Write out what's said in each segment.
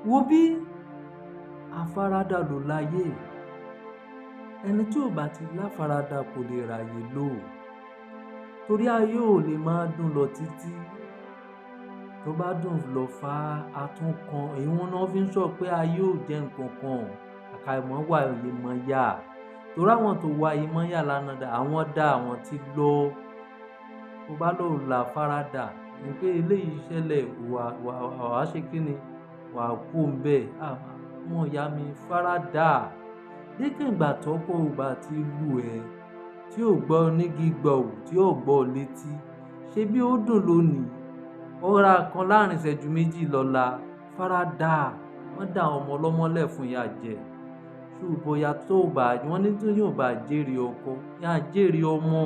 wo bí àfaradà ló láyé. Ẹni tí ò bá ti láfaradà kò lè ráyè lò. Torí ayé ò lè máa dùn lọ títí. Tó bá dùn lọ fá atúnkan, èyí wọn náà fi ń sọ pé ayé ò jẹ́ nǹkan kan. Àkàìmọ̀ wà òye mọ́ yá. Torí àwọn tó wá ayé mọ́ yá lánàá àwọn ti lọ. Tó bá lò láfaradà ní pé eléyìí ṣẹlẹ̀ wà ṣe kí ni wà kú ń bẹ́ẹ̀. Àwọn ìyá mi faradà. Díkì ìgbà tọ́kọ ò bá ti lù ẹ́ tí ò gbọ́ nígi gbọ̀ù tí ò gbọ́ létí. Ṣé bí ó dùn lónìí? Ọ̀rá kan láàrin ìṣẹ́jú méjì lọ́la. Faradà. Wọ́n dá ọmọ ọlọ́mọlẹ̀ fún ìyá jẹ. Ṣùgbọ́n ìyá tó bá wọ́n ní tó yóò bá jèrè ọkọ, yá jèrè ọmọ.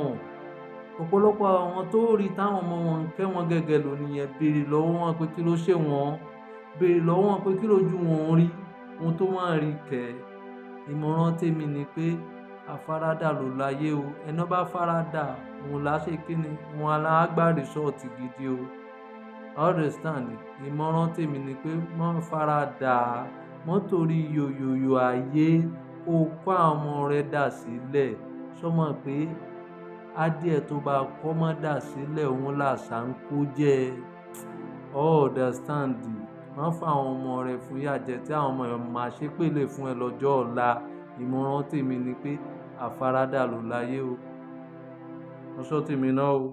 Ọ̀pọ̀lọpọ̀ àwọn tó rí táwọn ọmọ wọn ń kẹ́ wọn gẹ́gẹ́ lónìí yẹn béèrè lọ́wọ́ wọn pé kí ló ṣe wọ́n. Béèrè lọ́wọ́ wọn pé kí lójú wọn rí. Ohun tó wọ́n rí kẹ́. Ìmọ̀ràn tèmi ni pé àfaradà ló láyé o. Ẹni bá faradà òun là ṣe kí ni òun alágbá rìsọ́ọ̀tì gidi o. Understand? Ìmọ̀ràn tèmi ni pé mọ́ faradà mọ́ torí yòyòyò ayé kó kó àwọn ọmọ rẹ̀ dà sílẹ̀. Sọmọ pé adìẹ tó bá kọ́ mọ́ dà sílẹ̀ òun làṣà ń kó jẹ. Understand? Wọ́n fa àwọn ọmọ rẹ̀ fún ìyà jẹ tí àwọn ọmọ rẹ̀ máa ṣe pèlè fún ẹ lọ́jọ́ ọ̀la. Ìmọ̀ràn tèmi ni pé àfaradà ló láyé o. Ọ̀ṣọ́ tèmi náà o.